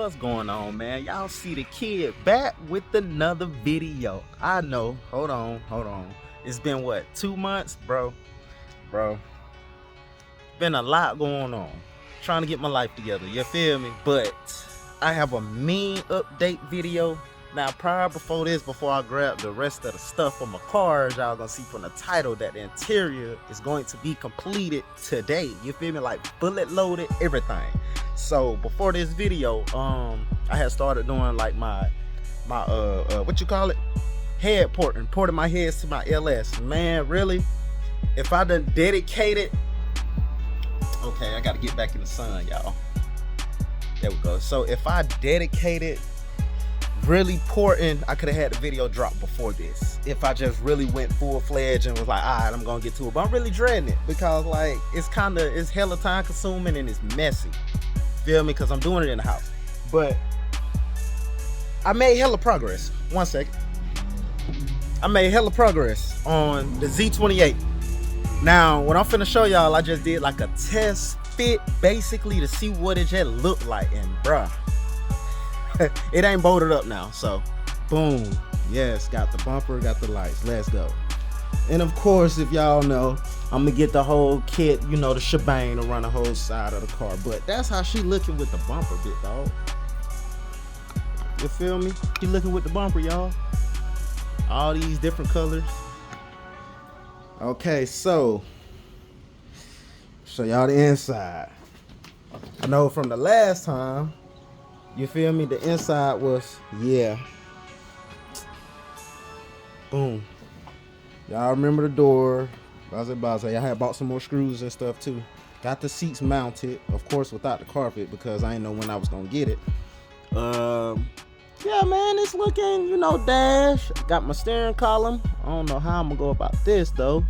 What's going on, man? Y'all see the kid back with another video. I know. Hold on. It's been what, 2 months, bro? Been a lot going on. Trying to get my life together, you feel me? But I have a mean update video. Now, before I grab the rest of the stuff from my cars, y'all gonna see from the title that the interior is going to be completed today. You feel me? Like bullet loaded, everything. So before this video, I had started doing like my what you call it? Head porting my heads to my LS. Man, really? If I done dedicated, okay, I gotta get back in the sun, y'all. There we go. So if I dedicated really porting, I could have had the video drop before this. If I just really went full-fledged and was like, all right, I'm gonna get to it. But I'm really dreading it because like it's hella time consuming and it's messy. Feel me? Because I'm doing it in the house. But I made hella progress. 1 second. I made hella progress on the Z28. Now, what I'm finna show y'all, I just did like a test fit basically to see what it just looked like. And bruh, it ain't bolted up now. So boom. Yes, got the bumper, got the lights. Let's go. And of course, if y'all know, I'm gonna get the whole kit, you know, the shebang to run the whole side of the car. But that's how she looking with the bumper, bit dog. You feel me? She looking with the bumper, y'all. All these different colors. Okay, so show y'all the inside. I know from the last time, you feel me, the inside was, yeah. Boom. Y'all remember the door. I had bought some more screws and stuff too. Got the seats mounted, of course without the carpet because I didn't know when I was gonna get it. Yeah, man, it's looking, you know, dash. Got my steering column. I don't know how I'm gonna go about this though.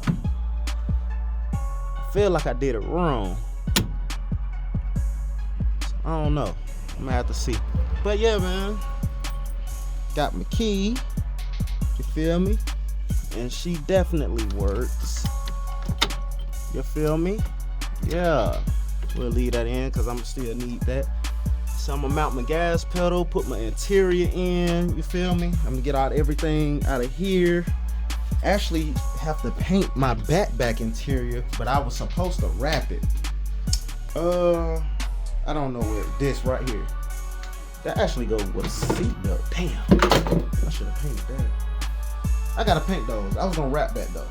I feel like I did it wrong. I don't know. I'm gonna have to see. But yeah, man, got my key. You feel me? And she definitely works. You feel me? Yeah. We'll leave that in because I'm still need that. So I'm gonna mount my gas pedal, put my interior in. You feel me? I'm gonna get everything out of here. Actually have to paint my back interior, but I was supposed to wrap it. I don't know where this right here. That actually goes with a seatbelt. Damn. I should have painted that. I gotta paint those. I was gonna wrap that though.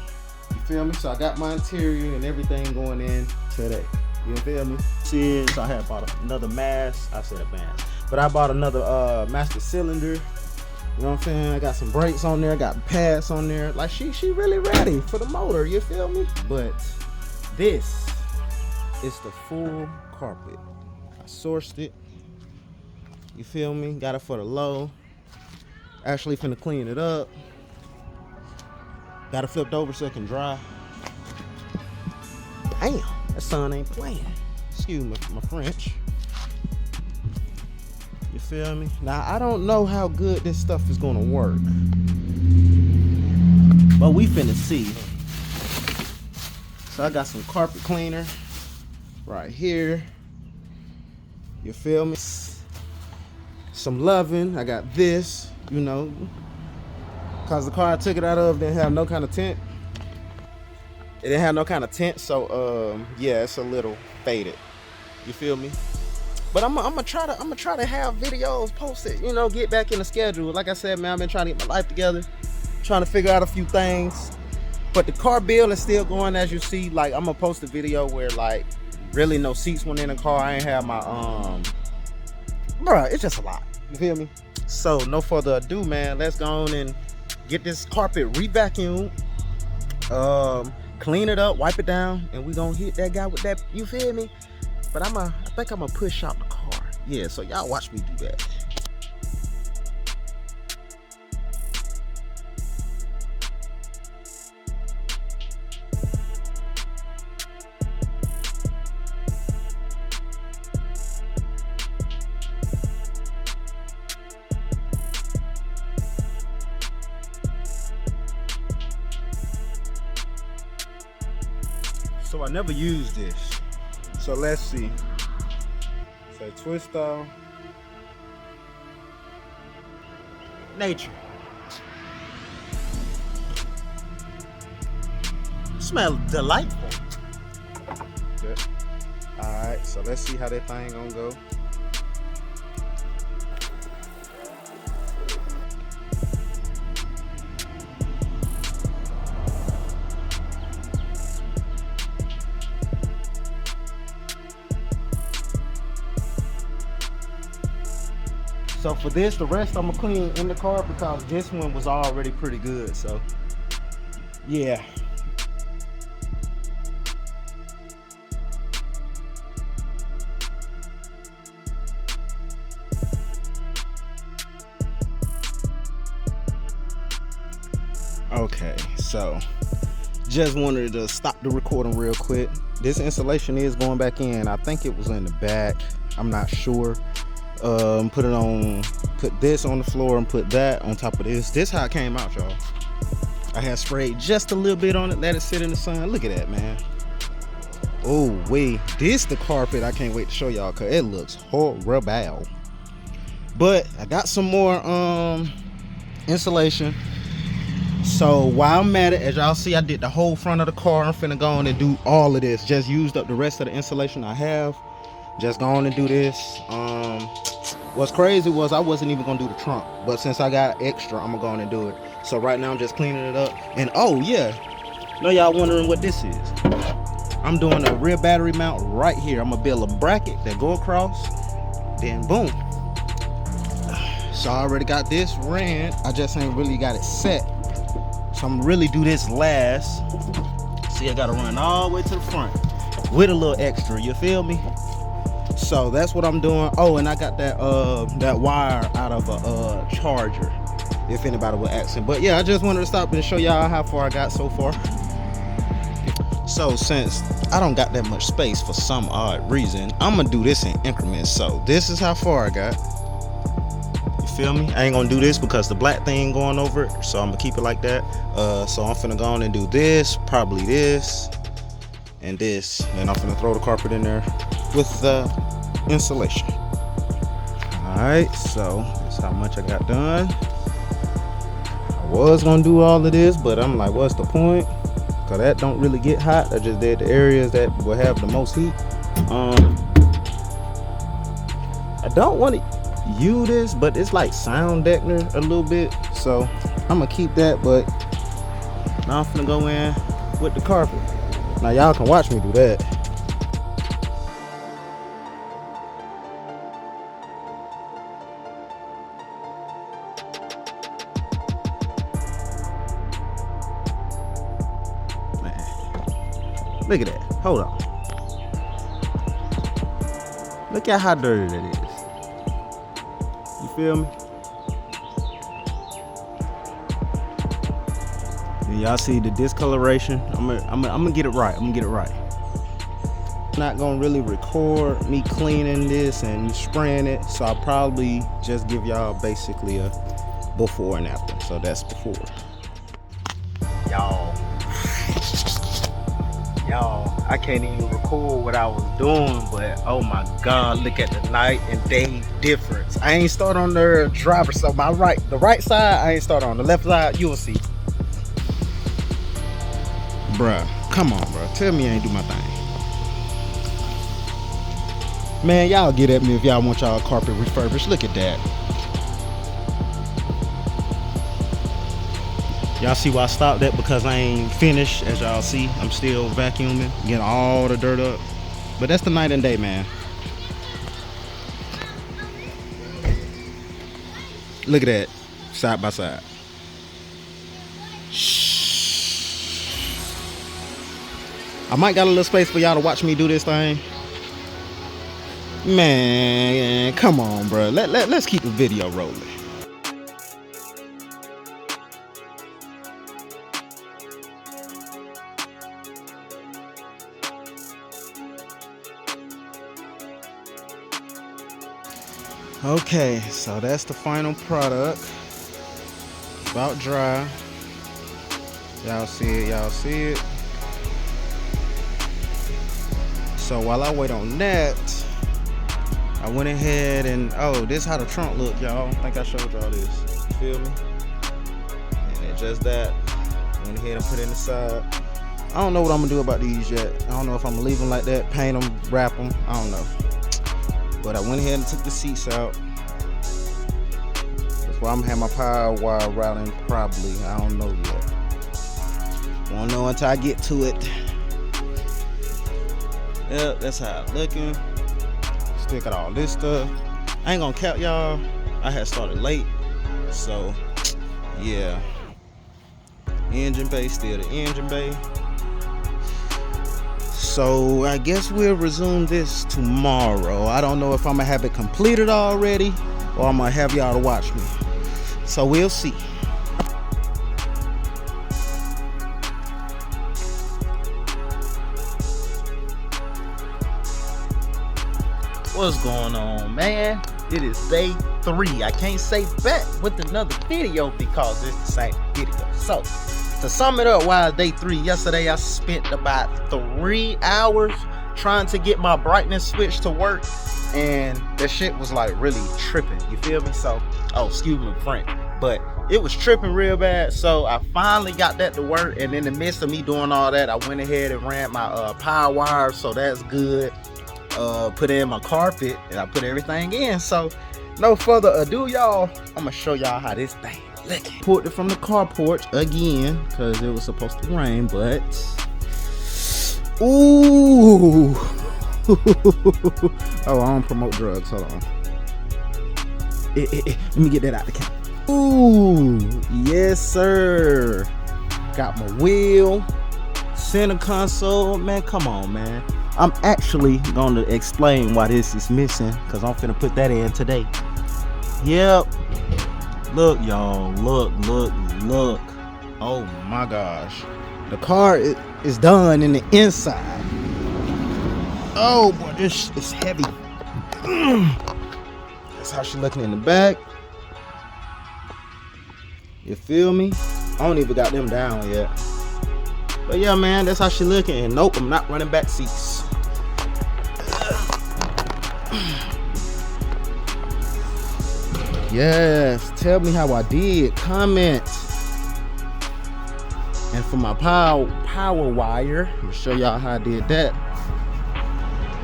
You feel me? So I got my interior and everything going in today. You feel me? So I had bought another mask. I said a mask, but I bought another master cylinder. You know what I'm saying? I got some brakes on there. Got pads on there. Like she really ready for the motor. You feel me? But this is the full carpet. I sourced it. You feel me? Got it for the low. Actually finna clean it up. Got it flipped over so it can dry. Damn, that sun ain't playing. Excuse me, my French. You feel me? Now, I don't know how good this stuff is gonna work, but we finna see. So I got some carpet cleaner right here. You feel me? Some loving. I got this, you know, cause the car I took it out of didn't have no kind of tint. It didn't have no kind of tint, so yeah, it's a little faded. You feel me? But I'm gonna try to have videos posted. You know, get back in the schedule. Like I said, man, I've been trying to get my life together, trying to figure out a few things. But the car build is still going, as you see. Like I'm gonna post a video where like really no seats went in the car. I ain't have my bruh, it's just a lot. You feel me? So no further ado, man, let's go on and get this carpet re-vacuumed, clean it up, wipe it down, and we gonna hit that guy with that. You feel me? But I think I'm gonna push out the car. Yeah, so y'all watch me do that. So I never used this. So let's see. Say twist off. Nature. Smell delightful. Good. Alright, so let's see how that thing gonna go. So for this, the rest I'm gonna clean in the car because this one was already pretty good. So yeah. Okay, so just wanted to stop the recording real quick. This insulation is going back in. I think it was in the back. I'm not sure. Put this on the floor and put that on top of this. This how it came out, y'all. I had sprayed just a little bit on it, let it sit in the sun. Look at that, man. Oh wait, this the carpet. I can't wait to show y'all because it looks horrible. But I got some more insulation. So while I'm at it, as y'all see, I did the whole front of the car. I'm finna go on and do all of this. Just used up the rest of the insulation I have. Just go on and do this. What's crazy was I wasn't even gonna do the trunk, but since I got extra, I'm gonna go on and do it. So right now I'm just cleaning it up. And oh yeah, know y'all wondering what this is? I'm doing a rear battery mount right here. I'm gonna build a bracket that go across, then boom. So I already got this ran. I just ain't really got it set. So I'm gonna really do this last. See, I gotta run all the way to the front with a little extra, you feel me? So that's what I'm doing. Oh, and I got that that wire out of a charger, if anybody was asking. But yeah, I just wanted to stop and show y'all how far I got so far. So since I don't got that much space for some odd reason, I'm gonna do this in increments. So this is how far I got. You feel me? I ain't gonna do this because the black thing going over it, so I'm gonna keep it like that. So I'm finna go on and do this, probably this, and this, and I'm finna throw the carpet in there with the insulation. All right, so that's how much I got done. I was gonna do all of this, but I'm like, what's the point? Cause that don't really get hot. I just did the areas that will have the most heat. I don't want to use this, but it's like sound deadener a little bit, so I'm gonna keep that. But now I'm finna go in with the carpet. Now y'all can watch me do that. Look at that. Hold on. Look at how dirty that is. You feel me? Y'all see the discoloration? I'm gonna get it right. I'm gonna get it right. I'm not gonna really record me cleaning this and spraying it, so I'll probably just give y'all basically a before and after. So that's before. Y'all, I can't even record what I was doing, but oh my God, look at the night and day difference. I ain't start on the driver's side, the right side, I ain't start on the left side, you'll see. Bruh, come on, bruh, tell me I ain't do my thing. Man, y'all get at me if y'all want y'all carpet refurbished. Look at that. Y'all see why I stopped that? Because I ain't finished. As y'all see, I'm still vacuuming, getting all the dirt up. But that's the night and day, man. Look at that, side by side. Shh. I might got a little space for y'all to watch me do this thing. Man, come on, bro. Let's keep the video rolling. Okay, so that's the final product. About dry. Y'all see it, y'all see it. So while I wait on that, I went ahead and, oh, this how the trunk look, y'all. I think I showed y'all this. You feel me? And it just that. Went ahead and put it in the side. I don't know what I'm gonna do about these yet. I don't know if I'm gonna leave them like that, paint them, wrap them. I don't know. But I went ahead and took the seats out. That's why I'm gonna have my power wire routing probably. I don't know yet. Won't know until I get to it. Yep, that's how it's looking. Still got all this stuff. I ain't gonna cap y'all. I had started late. So yeah. Engine bay, still the engine bay. So I guess we'll resume this tomorrow. I don't know if I'm gonna have it completed already or I'm gonna have y'all to watch me. So we'll see. What's going on, man? It is day 3. I can't say back with another video because it's the same video. So to sum it up, while day 3, yesterday I spent about 3 hours trying to get my brightness switch to work, and that shit was like really tripping. You feel me? So, oh, excuse me, Frank, but it was tripping real bad. So I finally got that to work, and in the midst of me doing all that, I went ahead and ran my power wire, so that's good. Put in my carpet, and I put everything in. So no further ado, y'all, I'm gonna show y'all how this thing looking. Pulled it from the carport again because it was supposed to rain, but ooh. Oh, I don't promote drugs. Hold on. Let me get that out the camera. Ooh, yes sir. Got my wheel, center console. Man, come on, man. I'm actually going to explain why this is missing because I'm finna put that in today. Yep. Look, y'all. Look. Oh my gosh. The car is done in the inside. Oh boy, this is heavy. That's how she looking in the back. You feel me? I don't even got them down yet. But yeah, man, that's how she looking. And nope, I'm not running back seats. Yes, tell me how I did. Comment. And for my power wire, I'm gonna show y'all how I did that.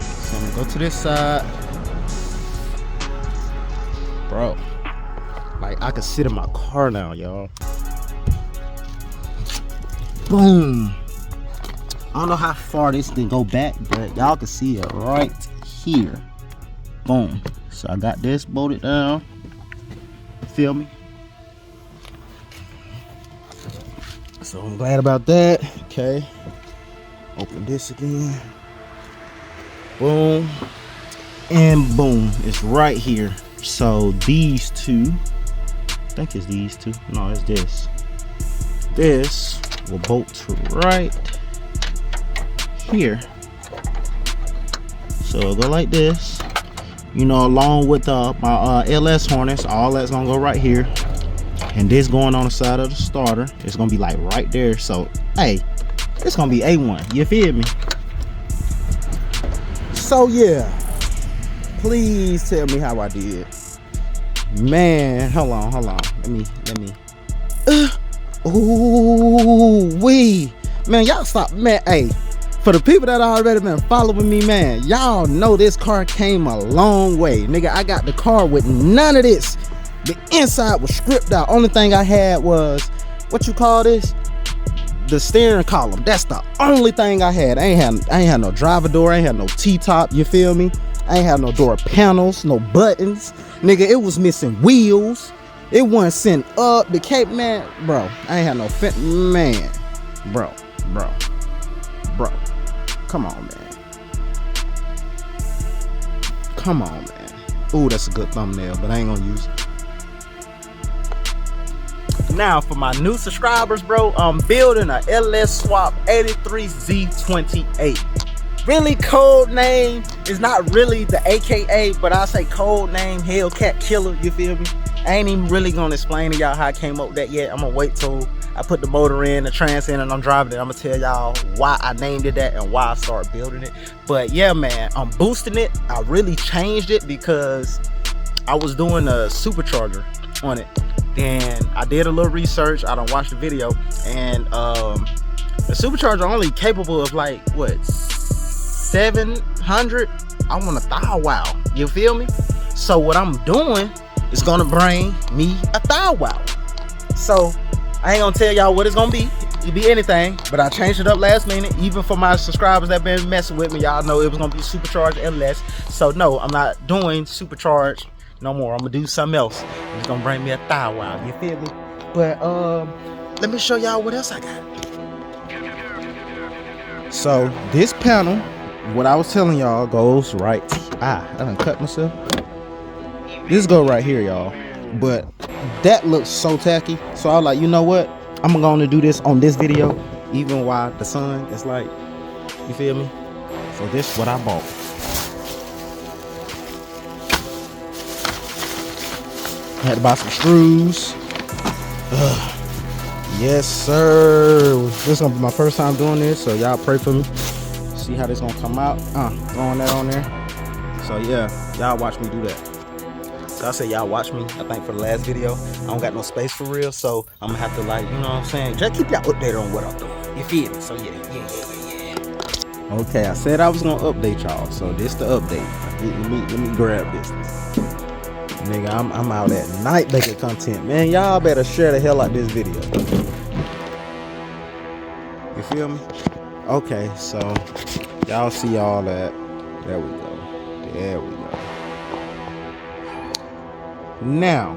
So I'm gonna go to this side. Bro, like I can sit in my car now, y'all. Boom. I don't know how far this thing go back, but y'all can see it right here. Boom. So I got this bolted down. Feel me? So I'm glad about that. Okay. Open this again. Boom. And boom. It's right here. So these two, I think it's these two. No, it's this. This will bolt to right here. So it'll go like this. You know, along with my LS harness, all that's gonna go right here, and this going on the side of the starter. It's gonna be like right there. So hey, it's gonna be A1. You feel me? So yeah, please tell me how I did. Man, hold on. Let me. Ooh wee, man, y'all stop, man. Hey, for the people that already been following me, man, y'all know this car came a long way, nigga. I got the car with none of this. The inside was stripped out. Only thing I had was, what you call this? The steering column. That's the only thing I had. I ain't had no driver door. I ain't had no T-top. You feel me? I ain't had no door panels, no buttons, nigga. It was missing wheels. It wasn't sent up the cape, man. Bro, I ain't had no fit, man. Bro. Come on, man. Ooh, that's a good thumbnail, but I ain't gonna use it. Now, for my new subscribers, bro, I'm building a LS Swap 83 Z28. Really code name is not really the AKA, but I say code name Hellcat Killer. You feel me? I ain't even really gonna explain to y'all how I came up with that yet. I'm gonna wait till I put the motor in, the trans in, and I'm driving it. I'm gonna tell y'all why I named it that and why I started building it. But yeah, man, I'm boosting it. I really changed it because I was doing a supercharger on it. Then I did a little research. I don't watch the video, and the supercharger only capable of like what, 700. I want a 1,000 wow. You feel me? So what I'm doing is gonna bring me a 1,000 wow. So I ain't gonna tell y'all what it's gonna be. It could be anything, but I changed it up last minute. Even for my subscribers that been messing with me, y'all know it was gonna be supercharged and less. So no, I'm not doing supercharged no more. I'm gonna do something else. It's gonna bring me a 1,000 wow. You feel me? But let me show y'all what else I got. So this panel, what I was telling y'all, goes right. I done cut myself. This go right here, y'all. But that looks so tacky. So I was like, you know what? I'm gonna do this on this video, even while the sun is like, you feel me? So this is what I bought. I had to buy some screws. Yes, sir. This is gonna be my first time doing this, so y'all pray for me. See how this gonna come out. Throwing that on there. So yeah, y'all watch me do that. So I said y'all watch me, I think for the last video. I don't got no space for real, so I'm gonna have to, like, you know what I'm saying, just keep y'all updated on what I'm doing. You feel me? So yeah. Okay, I said I was gonna update y'all, so this the update. Let me grab this. Nigga, I'm out at night making content. Man, y'all better share the hell out this video. You feel me? Okay, so y'all see all that. There we go. There we go. Now,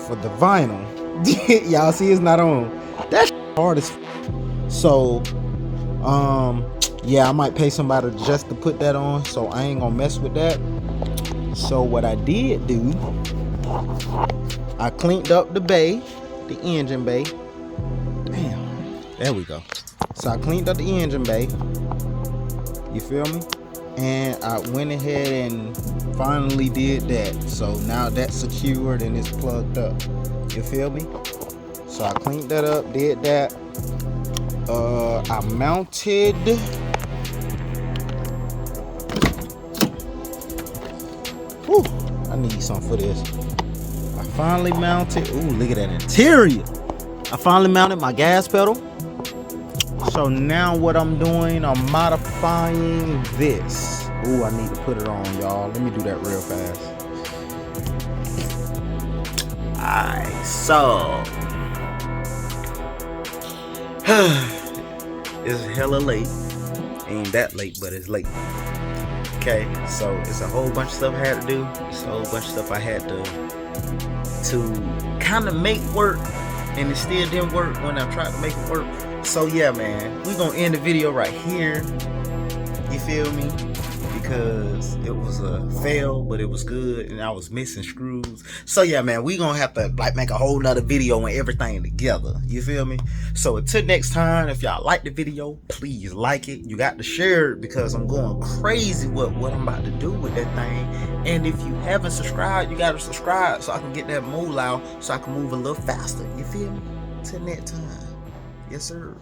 for the vinyl, y'all see it's not on. That's hard as f. So, yeah, I might pay somebody just to put that on, so I ain't gonna mess with that. So what I did do, I cleaned up the bay, the engine bay. Damn, there we go. So I cleaned up the engine bay. You feel me? And I went ahead and finally did that. So now that's secured and it's plugged up. You feel me? So I cleaned that up, did that. I mounted I need something for this. I finally mounted, ooh, look at that interior. I finally mounted my gas pedal. So now what I'm doing, I'm modifying this. Ooh, I need to put it on, y'all. Let me do that real fast. Alright, so it's hella late. Ain't that late, but it's late. Okay, so it's a whole bunch of stuff I had to do. It's a whole bunch of stuff I had to kind of make work, and it still didn't work when I tried to make it work. So yeah, man, we're gonna end the video right here. You feel me? Because it was a fail, but it was good, and I was missing screws. So yeah, man, we gonna have to like make a whole nother video on everything together. You feel me? So until next time, if y'all like the video, please like it. You got to share it because I'm going crazy with what I'm about to do with that thing. And if you haven't subscribed, you gotta subscribe so I can get that moolah, so I can move a little faster. You feel me? Till next time. Yes, sir.